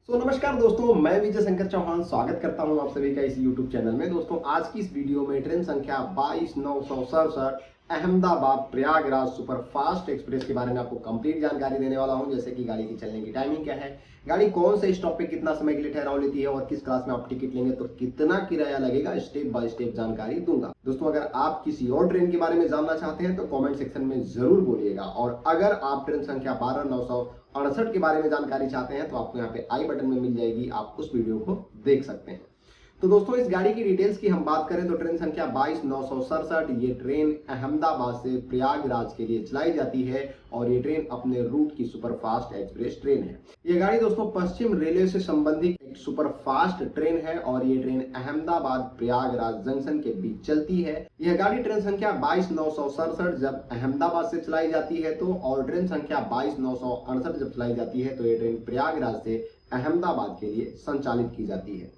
तो नमस्कार दोस्तों, मैं विजय शंकर चौहान स्वागत करता हूं आप सभी का इस YouTube चैनल में। दोस्तों आज की इस वीडियो में ट्रेन संख्या 22,967 अहमदाबाद प्रयागराज सुपरफास्ट एक्सप्रेस के बारे में आपको कंप्लीट जानकारी देने वाला हूं। जैसे कि गाड़ी की चलने की टाइमिंग क्या है, गाड़ी कौन से स्टॉप पे कितना समय के लिए ठहराव लेती है और किस क्लास में आप टिकट लेंगे तो कितना किराया लगेगा, स्टेप बाय स्टेप जानकारी दूंगा। दोस्तों अगर आप किसी और ट्रेन के बारे में जानना चाहते हैं तो कमेंट सेक्शन में जरूर बोलिएगा, और अगर आप ट्रेन संख्या 12,968 के बारे में जानकारी चाहते हैं तो आपको यहाँ पे आई बटन में मिल जाएगी, आप उस वीडियो को देख सकते हैं। तो दोस्तों इस गाड़ी की डिटेल्स की हम बात करें तो ट्रेन संख्या 22,967 ये ट्रेन अहमदाबाद से प्रयागराज के लिए चलाई जाती है और ये ट्रेन अपने रूट की सुपरफास्ट एक्सप्रेस ट्रेन है। ये गाड़ी दोस्तों पश्चिम रेलवे से संबंधित एक सुपरफास्ट ट्रेन है और ये ट्रेन अहमदाबाद प्रयागराज जंक्शन के बीच चलती है। यह गाड़ी ट्रेन संख्या 22,967 जब अहमदाबाद से चलाई जाती है तो, और ट्रेन संख्या 22,968 जब चलाई जाती है तो ये ट्रेन प्रयागराज से अहमदाबाद के लिए संचालित की जाती है।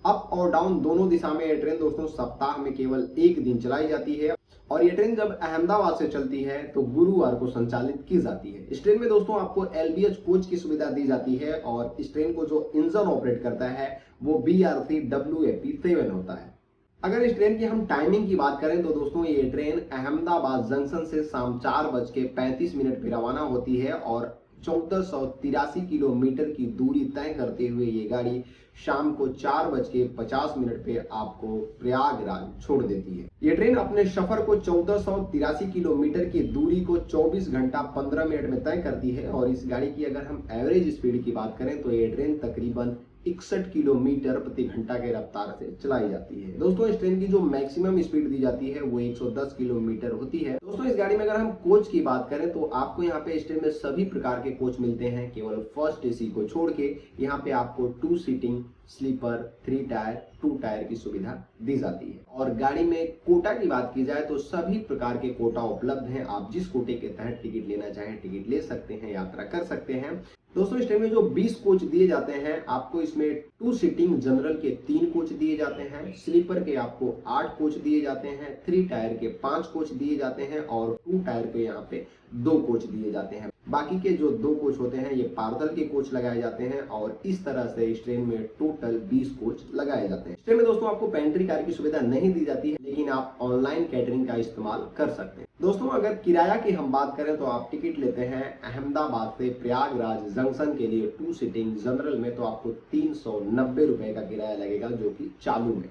अप और डाउन दोनों दिशा में ये ट्रेन दोस्तों सप्ताह में केवल एक दिन चलाई जाती है, और ये ट्रेन जब अहमदाबाद से चलती है तो गुरुवार को संचालित की जाती है। इस ट्रेन में दोस्तों आपको LBH कोच की सुविधा दी जाती है, और इस ट्रेन को जो इंजन ऑपरेट करता है वो BRC WAP7 होता है। अगर इस ट्रेन की हम टाइमिंग की बात करें तो दोस्तों ये ट्रेन अहमदाबाद जंक्शन से शाम 4:35 पे रवाना होती है और 1483 किलोमीटर की दूरी तय करते हुए ये गाड़ी शाम को 4:50 पे आपको प्रयागराज छोड़ देती है। ये ट्रेन अपने सफर को 1483 किलोमीटर की दूरी को 24 घंटा 15 मिनट में तय करती है, और इस गाड़ी की अगर हम एवरेज स्पीड की बात करें तो ये ट्रेन तकरीबन 61 किलोमीटर प्रति घंटा के रफ्तार से चलाई जाती है। दोस्तों इस ट्रेन की जो मैक्सिमम स्पीड दी जाती है वो 110 किलोमीटर होती है। दोस्तों इस गाड़ी में अगर हम कोच की बात करें तो आपको यहाँ पे इस ट्रेन में सभी प्रकार के कोच मिलते हैं, केवल फर्स्ट AC को छोड़ के। यहाँ पे आपको 2 सीटिंग, स्लीपर, 3 टायर, 2 टायर की सुविधा दी जाती है। और गाड़ी में कोटा की बात की जाए तो सभी प्रकार के कोटा उपलब्ध हैं। आप जिस कोटे के तहत टिकट लेना चाहें टिकट ले सकते हैं, यात्रा कर सकते हैं। दोस्तों इस ट्रेन में जो 20 कोच दिए जाते हैं आपको, इसमें 2 सीटिंग जनरल के 3 कोच दिए जाते हैं, स्लीपर के आपको 8 कोच दिए जाते हैं, 3 टायर के 5 कोच दिए जाते हैं, और 2 टायर के यहाँ पे 2 कोच दिए जाते हैं। बाकी के जो 2 कोच होते हैं ये पार्सल के कोच लगाए जाते हैं, और इस तरह से इस ट्रेन में टोटल 20 कोच लगाए जाते हैं। इस ट्रेन में दोस्तों आपको पेंट्री कार की सुविधा नहीं दी जाती है, लेकिन आप ऑनलाइन कैटरिंग का इस्तेमाल कर सकते हैं। दोस्तों अगर किराया की हम बात करें तो आप टिकट लेते हैं अहमदाबाद से प्रयागराज जंक्शन के लिए 2 सीटिंग जनरल में तो आपको 390 रुपए का किराया लगेगा, जो कि चालू है।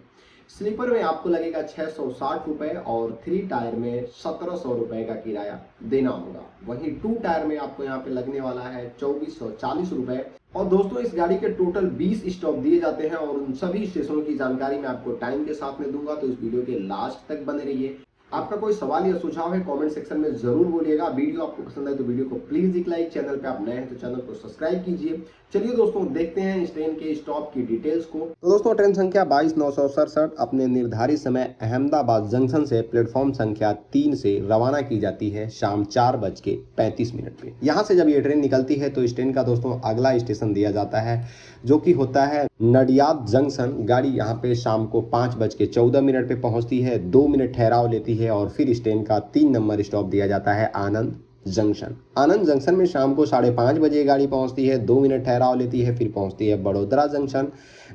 स्लीपर में आपको लगेगा 660 रुपए, और 3 टायर में 1700 रुपए का किराया देना होगा। वहीं 2 टायर में आपको यहाँ पे लगने वाला है 2440 रुपए। और दोस्तों इस गाड़ी के टोटल 20 स्टॉप दिए जाते हैं, और उन सभी स्टेशनों की जानकारी मैं आपको टाइम के साथ में दूंगा, तो इस वीडियो के लास्ट तक बने रहिए। आपका कोई सवाल या सुझाव है कमेंट सेक्शन में जरूर बोलिएगा। वीडियो आपको पसंद आए तो वीडियो को प्लीज एक लाइक, चैनल पे आप नए हैं तो चैनल को सब्सक्राइब कीजिए। चलिए दोस्तों देखते हैं इस ट्रेन के स्टॉप की डिटेल्स को। तो दोस्तों ट्रेन संख्या 22,967 अपने निर्धारित समय अहमदाबाद जंक्शन से प्लेटफॉर्म संख्या 3 से रवाना की जाती है शाम 4:35 पे। यहाँ से जब ये ट्रेन निकलती है तो इस ट्रेन का दोस्तों अगला स्टेशन दिया जाता है, जो कि होता है नडियाद जंक्शन। गाड़ी यहाँ पे शाम को 5:14 पे पहुंचती है, 2 मिनट ठहराव लेती है, और फिर इस ट्रेन का 3 नंबर स्टॉप दिया जाता है आनंद जंक्शन। आनंद जंक्शन में शाम को 5:30 बजे गाड़ी पहुंचती है, 2 मिनट ठहराव लेती है, फिर पहुंचती है बड़ोदरा जंक्शन।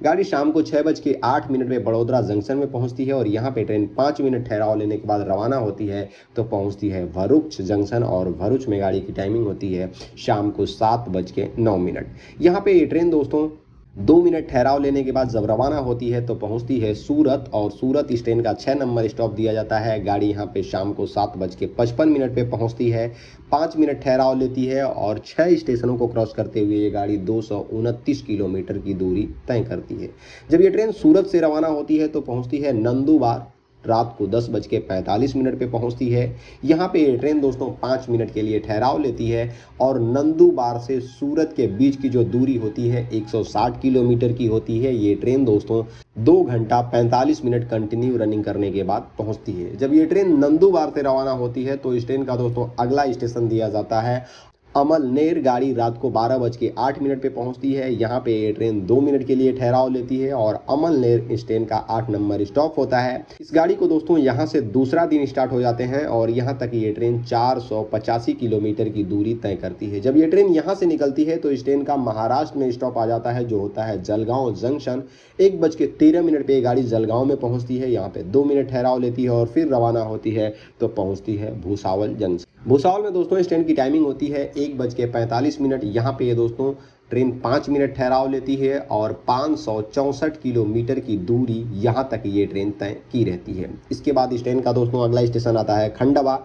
गाड़ी शाम को 6:08 पे बड़ोदरा जंक्शन में पहुंचती है, और यहाँ पे ट्रेन 5 मिनट ठहराव लेने के बाद रवाना होती है तो पहुंचती है भरूच जंक्शन, और भरूच में गाड़ी की टाइमिंग होती है शाम को 7:09। यहाँ पे ये ट्रेन दोस्तों 2 मिनट ठहराव लेने के बाद जब रवाना होती है तो पहुंचती है सूरत, और सूरत इस ट्रेन का 6 नंबर स्टॉप दिया जाता है। गाड़ी यहाँ पे शाम को 7:55 पे पहुंचती है, 5 मिनट ठहराव लेती है, और 6 स्टेशनों को क्रॉस करते हुए ये गाड़ी 229 किलोमीटर की दूरी तय करती है। जब ये ट्रेन सूरत से रवाना होती है तो पहुँचती है नंदुबार, रात को 10:45 पे पहुंचती है। यहाँ पे ये ट्रेन दोस्तों 5 मिनट के लिए ठहराव लेती है, और नंदुबार से सूरत के बीच की जो दूरी होती है 160 किलोमीटर की होती है। ये ट्रेन दोस्तों 2 घंटा 45 मिनट कंटिन्यू रनिंग करने के बाद पहुंचती है। जब ये ट्रेन नंदुबार से रवाना होती है तो इस ट्रेन का दोस्तों अगला स्टेशन दिया जाता है अमलनेर गाड़ी रात को 12:08 पे पहुंचती है। यहाँ पे ये ट्रेन 2 मिनट के लिए ठहराव लेती है और अमलनेर स्टेशन का 8 नंबर स्टॉप होता है। इस गाड़ी को दोस्तों यहाँ से दूसरा दिन स्टार्ट हो जाते हैं और यहाँ तक ये ट्रेन 485 किलोमीटर की दूरी तय करती है। जब ये ट्रेन यहाँ से निकलती है तो इस ट्रेन का महाराष्ट्र में स्टॉप आ जाता है, जो होता है जलगांव जंक्शन। 1:13 पे ये गाड़ी जलगांव में पहुंचती है। यहाँ पे 2 मिनट ठहराव लेती है और फिर रवाना होती है तो पहुंचती है भुसावल जंक्शन। भुसावल में दोस्तों इस ट्रेन की टाइमिंग होती है 1:45। यहाँ पे ये दोस्तों ट्रेन 5 मिनट ठहराव लेती है और 564 किलोमीटर की दूरी यहाँ तक ये ट्रेन तय की रहती है। इसके बाद इस ट्रेन का दोस्तों अगला स्टेशन आता है खंडवा।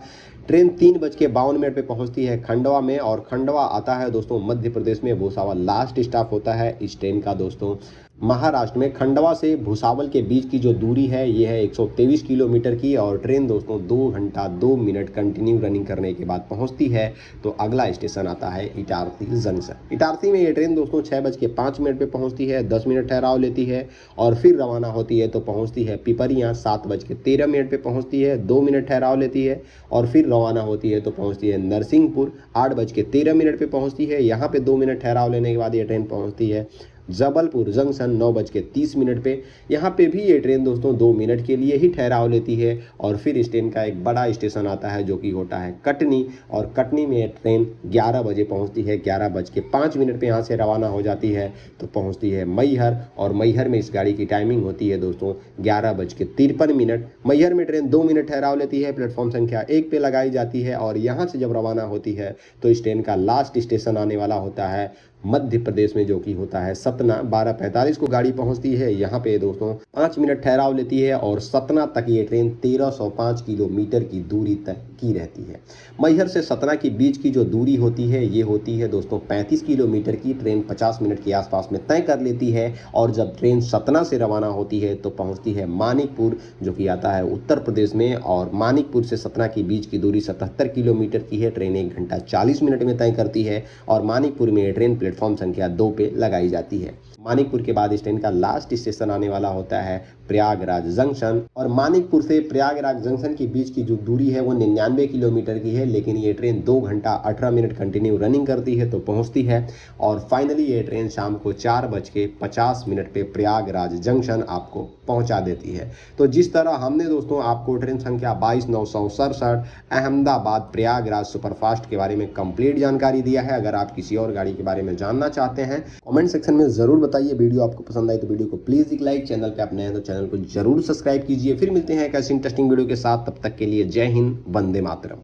ट्रेन 3:52 पे पहुंचती है खंडवा में और खंडवा आता है दोस्तों मध्य प्रदेश में। भुसावल लास्ट स्टॉप होता है इस ट्रेन का दोस्तों महाराष्ट्र में। खंडवा से भुसावल के बीच की जो दूरी है ये है 123 किलोमीटर की और ट्रेन दोस्तों 2 घंटा 2 मिनट कंटिन्यू रनिंग करने के बाद पहुंचती है तो अगला स्टेशन आता है इटारसी जंक्शन। इटारसी में ये ट्रेन दोस्तों 6:05 पे पहुंचती है, 10 मिनट ठहराव लेती है और फिर रवाना होती है तो पहुंचती है पिपरिया। 7:13 पे पहुंचती है, 2 मिनट ठहराव लेती है और फिर रवाना होती है तो पहुंचती है नरसिंहपुर। 8:13 पे पहुंचती है। यहाँ पे 2 मिनट ठहराव लेने के बाद ये ट्रेन पहुंचती है जबलपुर जंक्शन 9:30 पे। यहाँ पे भी ये ट्रेन दोस्तों 2 मिनट के लिए ही ठहराव लेती है और फिर इस ट्रेन का एक बड़ा स्टेशन आता है जो कि होता है कटनी और कटनी में ये ट्रेन 11 बजे पहुँचती है। 11:05 पे यहाँ से रवाना हो जाती है तो पहुँचती है मैहर और मैहर में इस गाड़ी की टाइमिंग होती है दोस्तों 11:53। मैहर में ट्रेन 2 मिनट ठहराव लेती है, प्लेटफॉर्म संख्या 1 पे लगाई जाती है और यहाँ से जब रवाना होती है तो इस ट्रेन का लास्ट स्टेशन आने वाला होता है मध्य प्रदेश में, जो कि होता है सतना। 12:45 को गाड़ी पहुंचती है। यहाँ पे दोस्तों 5 मिनट ठहराव लेती है और सतना तक ये ट्रेन 1305 किलोमीटर की दूरी तय की रहती है। मैहर से सतना के बीच की जो दूरी होती है ये होती है दोस्तों 35 किलोमीटर की। ट्रेन 50 मिनट के आसपास में तय कर लेती है और जब ट्रेन सतना से रवाना होती है तो पहुँचती है मानिकपुर, जो कि आता है उत्तर प्रदेश में और मानिकपुर से सतना के बीच की दूरी 77 किलोमीटर की है। ट्रेन 1 घंटा 40 मिनट में तय करती है और मानिकपुर में ये ट्रेन प्लेटफॉर्म संख्या 2 पे लगाई जाती है। मानिकपुर के बाद इस ट्रेन का लास्ट स्टेशन आने वाला होता है प्रयागराज जंक्शन और मानिकपुर से प्रयागराज जंक्शन के बीच की जो दूरी है वो 99 किलोमीटर की है, लेकिन ये ट्रेन 2 घंटा 18 मिनट कंटिन्यू रनिंग करती है तो पहुंचती है और फाइनली ये ट्रेन शाम को 4:50 पे प्रयागराज जंक्शन आपको पहुंचा देती है। तो जिस तरह हमने दोस्तों आपको ट्रेन संख्या 22/967 अहमदाबाद प्रयागराज सुपरफास्ट के बारे में कंप्लीट जानकारी दिया है। अगर आप किसी और गाड़ी के बारे में जानना चाहते हैं कमेंट सेक्शन में जरूर बताइए। वीडियो आपको पसंद आई तो वीडियो को प्लीज एक लाइक, चैनल पे आप नए हैं तो चैनल को जरूर सब्सक्राइब कीजिए। फिर मिलते हैं एक ऐसी इंटरेस्टिंग वीडियो के साथ, तब तक के लिए जय हिंद, वंदे मातरम।